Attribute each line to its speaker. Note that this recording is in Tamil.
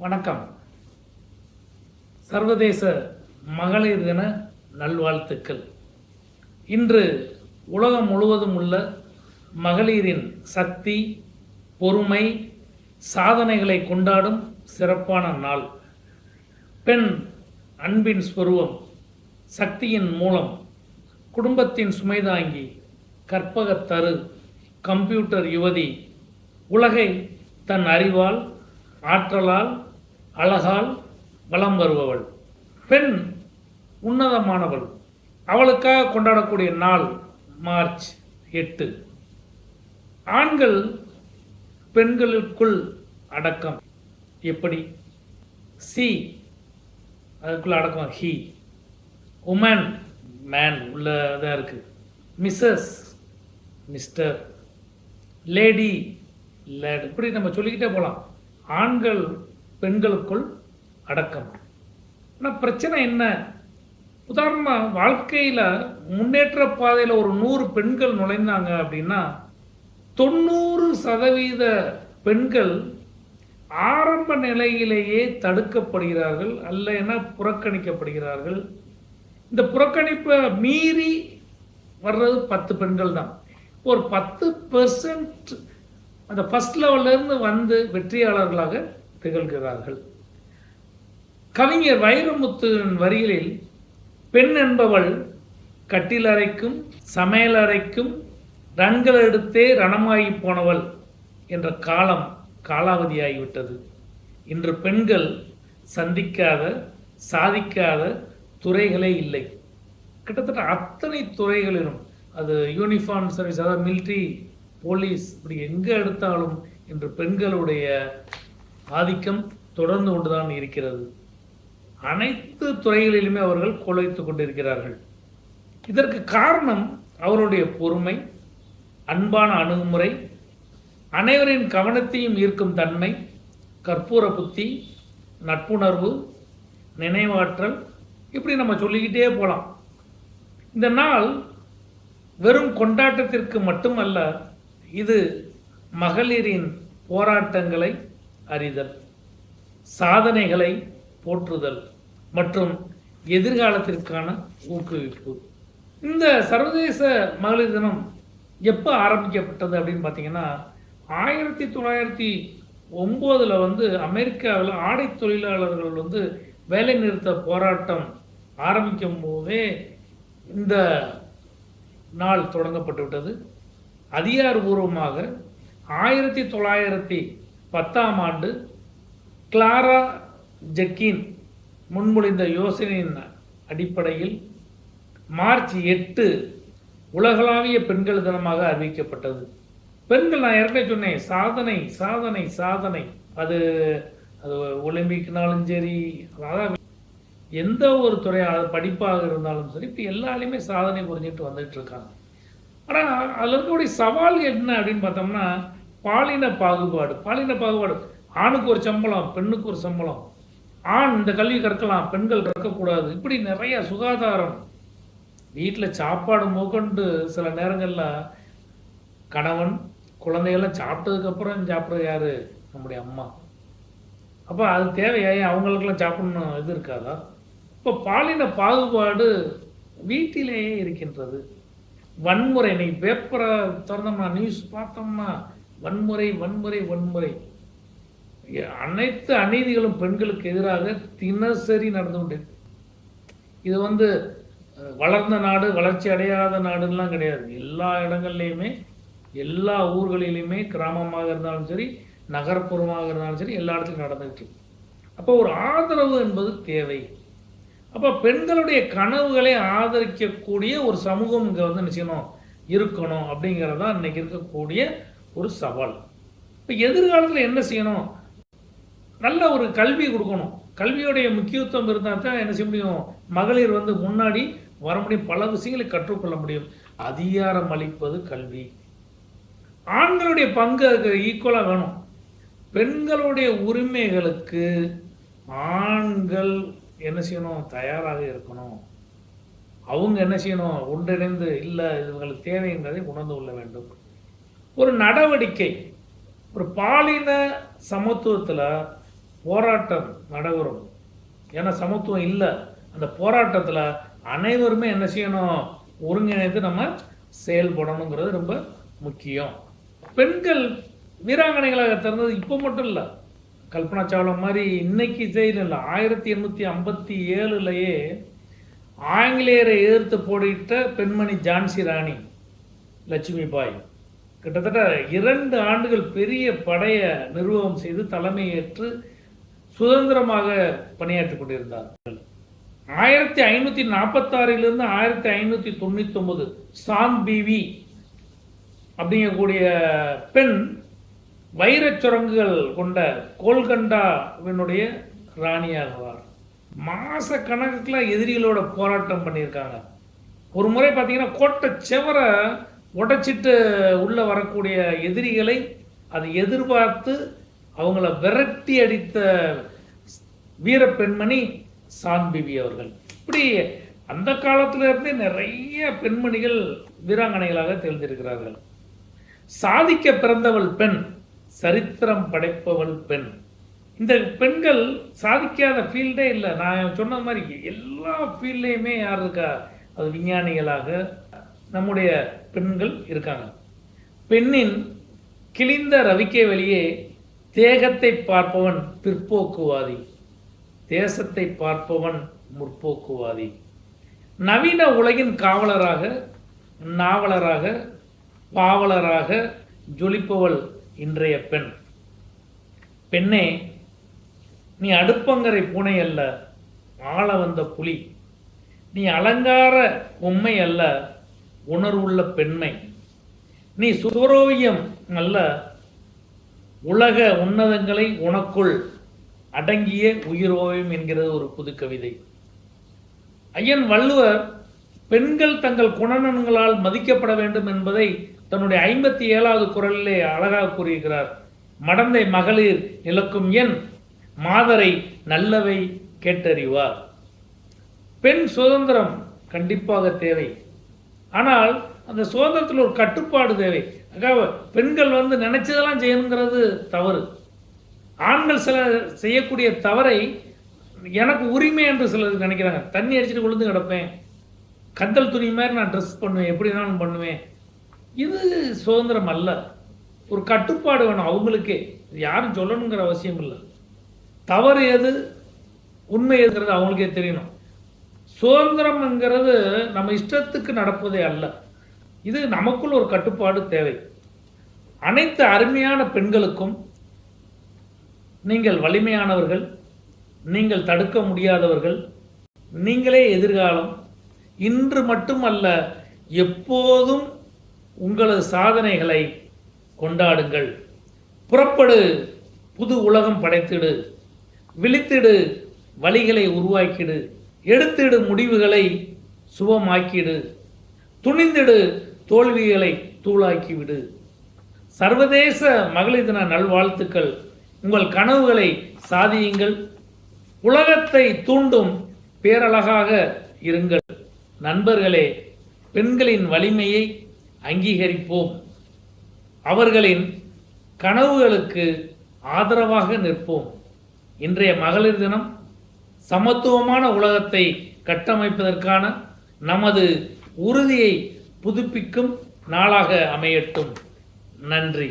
Speaker 1: வணக்கம். சர்வதேச மகளிர் தின நல்வாழ்த்துக்கள். இன்று உலகம் முழுவதும் உள்ள மகளிரின் சக்தி, பொறுமை, சாதனைகளை கொண்டாடும் சிறப்பான நாள். பெண் அன்பின் ஸ்வரூபம், சக்தியின் மூலம், குடும்பத்தின் சுமைதாங்கி, கற்பகத்தரு, கம்ப்யூட்டர் யுவதி, உலகை தன் அறிவால், ஆற்றலால், அழகால் வலம் வருபவள். பெண் உன்னதமானவள். அவளுக்காக கொண்டாடக்கூடிய நாள் மார்ச் 8. ஆண்கள் பெண்களுக்குள் அடக்கம். எப்படி? சி அதுக்குள்ள அடக்கம் ஹி. உமன் மேன் உள்ளதான் இருக்கு. மிஸ்ஸஸ், மிஸ்டர், லேடி, லேட், இப்படி நம்ம சொல்லிக்கிட்டே போகலாம். ஆண்கள் பெண்களுக்குள் அடக்கம். ஆனால் பிரச்சனை என்ன? உதாரணமாக வாழ்க்கையில் முன்னேற்ற பாதையில் ஒரு 100 பெண்கள் நுழைந்தாங்க அப்படின்னா 90% பெண்கள் ஆரம்ப நிலையிலேயே தடுக்கப்படுகிறார்கள், அல்லனா புறக்கணிக்கப்படுகிறார்கள். இந்த புறக்கணிப்பை மீறி வர்றது 10 பெண்கள் தான். ஒரு 10% அந்த ஃபர்ஸ்ட் லெவல்லேருந்து வந்து வெற்றியாளர்களாக திகழ்கிறார்கள். கவிஞர் வைரமுத்துவின் வரிகளில் பெண் என்பவள் கட்டிலறைக்கும் சமையலறைக்கும் ரன்கள் எடுத்தே ரணமாகி போனவள் என்ற காலம் காலாவதியாகிவிட்டது. இன்று பெண்கள் சந்திக்காத, சாதிக்காத துறைகளே இல்லை. கிட்டத்தட்ட அத்தனை துறைகளிலும், அது யூனிஃபார்ம் சர்வீஸ், அதாவது மிலிட்ரி, போலீஸ், இப்படி எங்கே எடுத்தாலும் இன்று பெண்களுடைய ஆதிக்கம் தொடர்ந்து கொண்டுதான் இருக்கிறது. அனைத்து துறைகளிலுமே அவர்கள் கொலைத்துக் கொண்டிருக்கிறார்கள். இதற்கு காரணம் அவருடைய பொறுமை, அன்பான அணுகுமுறை, அனைவரின் கவனத்தையும் ஈர்க்கும் தன்மை, கற்பூர புத்தி, நட்புணர்வு, நினைவாற்றல், இப்படி நம்ம சொல்லிக்கிட்டே போகலாம். இந்த நாள் வெறும் கொண்டாட்டத்திற்கு மட்டுமல்ல, இது மகளிரின் போராட்டங்களை அறிதல், சாதனைகளை போற்றுதல் மற்றும் எதிர்காலத்திற்கான ஊக்குவிப்பு. இந்த சர்வதேச மகளிர் தினம் எப்போ ஆரம்பிக்கப்பட்டது அப்படின்னு பார்த்தீங்கன்னா 1909 அமெரிக்காவில் ஆடை தொழிலாளர்கள் வேலை நிறுத்த போராட்டம் ஆரம்பிக்கும் போதே இந்த நாள் தொடங்கப்பட்டு விட்டது. அதிகாரபூர்வமாக 1910 கிளாரா ஜெக்கின் முன்மொழிந்த யோசனையின் அடிப்படையில் மார்ச் 8 உலகளாவிய பெண்கள் தினமாக அறிவிக்கப்பட்டது. பெண்கள், நான் ஏற்கனவே சொன்னேன், சாதனை சாதனை சாதனை. அது ஒலிம்பிக்னாலும் சரி, அதாவது எந்த ஒரு துறையாக படிப்பாக இருந்தாலும் சரி, இப்போ எல்லாருமே சாதனை புரிஞ்சிட்டு வந்துட்டு இருக்காங்க. ஆனால் அதில் இருக்கக்கூடிய சவால் என்ன அப்படின்னு பார்த்தோம்னா பாலின பாகுபாடு. ஆணுக்கு ஒரு சம்பளம், பெண்ணுக்கு ஒரு சம்பளம். ஆண் இந்த கல்வி கற்கலாம், பெண்கள் கற்கக்கூடாது. இப்படி நிறைய சுகாதாரம், வீட்டில் சாப்பாடு மூக்கொண்டு சில நேரங்களில் கணவன் குழந்தைகள்லாம் சாப்பிட்டதுக்கப்புறம் சாப்பிட்றது யார்? நம்முடைய அம்மா. அப்போ அது தேவையாயே அவங்களுக்கெல்லாம் சாப்பிடணும் இது இருக்காதா? இப்போ பாலின பாகுபாடு வீட்டிலேயே இருக்கின்றது. வன்முறை, இன்னைக்கு பேப்பரை திறந்தோம்னா, நியூஸ் பார்த்தோம்னா வன்முறை வன்முறை வன்முறை. அனைத்து அநீதிகளும் பெண்களுக்கு எதிராக தினசரி நடந்து கொண்டு. இது வளர்ந்த நாடு, வளர்ச்சி அடையாத நாடுலாம் கிடையாது. எல்லா இடங்கள்லையுமே, எல்லா ஊர்களிலுமே, கிராமமாக இருந்தாலும் சரி, நகர்ப்புறமாக இருந்தாலும் சரி, எல்லா இடத்துலையும் நடந்துகிட்டு. அப்போ ஒரு ஆதரவு என்பது தேவை. அப்போ பெண்களுடைய கனவுகளை ஆதரிக்கக்கூடிய ஒரு சமூகம் இங்கே என்ன செய்யணும், இருக்கணும். அப்படிங்கிறது தான் இன்னைக்கு இருக்கக்கூடிய ஒரு சவால். இப்போ எதிர்காலத்தில் என்ன செய்யணும்? நல்ல ஒரு கல்வி கொடுக்கணும். கல்வியுடைய முக்கியத்துவம் இருந்தால் தான் என்ன செய்ய முடியும், மகளிர் முன்னாடி வர முடியும், பல விஷயங்களை கற்றுக்கொள்ள முடியும். அதிகாரம் அளிப்பது கல்வி. ஆண்களுடைய பங்கு அதுக்கு ஈக்குவலாக வேணும். பெண்களுடைய உரிமைகளுக்கு ஆண்கள் என்ன செய்யணும், தயாராக இருக்கணும். அவங்க என்ன செய்யணும், ஒன்றிணைந்து இல்லை இவங்களுக்கு தேவை என்பதை உணர்ந்து கொள்ள வேண்டும். ஒரு நடவடிக்கை, ஒரு பாலின சமத்துவத்தில் போராட்டம் நடைபெறும். ஏன்னா சமத்துவம் இல்லை. அந்த போராட்டத்தில் அனைவருமே என்ன செய்யணும், ஒருங்கிணைத்து நம்ம செயல்படணுங்கிறது ரொம்ப முக்கியம். பெண்கள் வீராங்கனைகளாக திறந்தது இப்போ மட்டும் இல்லை, கல்பனா சாவ்லா மாதிரி இன்னைக்கு செய்யல இல்லை, 1857 ஆங்கிலேயரை எதிர்த்து போரிட்ட பெண்மணி ஜான்சி ராணி லட்சுமிபாய் கிட்டத்தட்ட 2 ஆண்டுகள் பெரிய படையை நிர்வாகம் செய்து தலைமையேற்று சுதந்திரமாக பணியாற்றி கொண்டிருந்தார்கள். 1546 1599 சாந்த் பிவி அப்படிங்கக்கூடிய பெண் வைரச் சுரங்குகள் கொண்ட கோல்கண்டாவினுடைய ராணியாகுவார். மாச கணக்குல எதிரிகளோட போராட்டம் பண்ணியிருக்காங்க. ஒரு முறை பார்த்தீங்கன்னா கோட்டை செவரை உடைச்சிட்டு உள்ள வரக்கூடிய எதிரிகளை அதை எதிர்பார்த்து அவங்கள விரட்டி அடித்த வீர பெண்மணி சாந்த் பிவி அவர்கள். இப்படி அந்த காலத்திலிருந்தே நிறைய பெண்மணிகள் வீராங்கனைகளாக தெரிந்திருக்கிறார்கள். சாதிக்க பிறந்தவள் பெண், சரித்திரம் படைப்பவள் பெண். இந்த பெண்கள் சாதிக்காத ஃபீல்டே இல்லை. நான் சொன்ன மாதிரி எல்லா ஃபீல்ட்லேயுமே யார் இருக்கா, அது விஞ்ஞானிகளாக நம்முடைய பெண்கள் இருக்காங்க. பெண்ணின் கிழிந்த ரவிக்கை வெளியே தேகத்தை பார்ப்பவன் பிற்போக்குவாதி, தேசத்தை பார்ப்பவன் முற்போக்குவாதி. நவீன உலகின் காவலராக, நாவலராக, பாவலராக ஜொலிப்பவள் இன்றைய பெண். பெண்ணே, நீ அடுப்பங்கரை பூனை அல்ல, ஆள வந்த புலி. நீ அலங்கார பொம்மை அல்ல, உணர்வுள்ள பெண்மை. நீ சுவரோவியம் அல்ல, உலக உன்னதங்களை உனக்குள் அடங்கிய உயிரோவியம் என்கிறது ஒரு புது கவிதை. ஐயன் வள்ளுவர் பெண்கள் தங்கள் குணநலன்களால் மதிக்கப்பட வேண்டும் என்பதை தன்னுடைய 57வது குறளிலே அழகாக கூறியிருக்கிறார். மடந்தை மகளிர் நிலக்கும் என் மாதரை நல்லவை கேட்டறிவார். பெண் சுதந்திரம் கண்டிப்பாக தேவை. ஆனால் அந்த சுதந்திரத்தில் ஒரு கட்டுப்பாடு தேவை. பெண்கள் நினைச்சதெல்லாம் செய்யணுங்கிறது தவறு. ஆண்கள் சில செய்யக்கூடிய தவறை எனக்கு உரிமை என்று சிலர் நினைக்கிறாங்க. தண்ணி அடிச்சுட்டு விழுந்து கிடப்பேன், கந்தல் துணி மாதிரி நான் ட்ரெஸ் பண்ணுவேன், எப்படி வேணாலும் பண்ணுவேன். இது சுதந்திரம் அல்ல. ஒரு கட்டுப்பாடு வேணும் அவங்களுக்கே. யாரும் சொல்லணுங்கிற அவசியம் இல்லை. தவறு எது, உண்மை எதுங்கிறது அவங்களுக்கே தெரியணும். சுதந்திரம்ங்கிறது நம்ம இஷ்டத்துக்கு நடப்பதே அல்ல. இது நமக்குள் ஒரு கட்டுப்பாடு தேவை. அனைத்து அருமையான பெண்களுக்கும் நீங்கள் வலிமையானவர்கள், நீங்கள் தடுக்க முடியாதவர்கள், நீங்களே எதிர்காலம். இன்று மட்டுமல்ல, எப்போதும் உங்களது சாதனைகளை கொண்டாடுங்கள். புறப்படு, புது உலகம் படைத்திடு, விழித்திடு, வழிகளை உருவாக்கிடு, எடுத்திடு முடிவுகளை சுபமாக்கிடு, துணிந்திடு, தோல்விகளை தூளாக்கிவிடு. சர்வதேச மகளிர் தின நல்வாழ்த்துக்கள். உங்கள் கனவுகளை சாதியுங்கள். உலகத்தை தூண்டும் பேரழகாக இருங்கள். நண்பர்களே, பெண்களின் வலிமையை அங்கீகரிப்போம். அவர்களின் கனவுகளுக்கு ஆதரவாக நிற்போம். இன்றைய மகளிர் தினம் சமத்துவமான உலகத்தை கட்டமைப்பதற்கான நமது உறுதியை புதுப்பிக்கும் நாளாக அமையட்டும். நன்றி.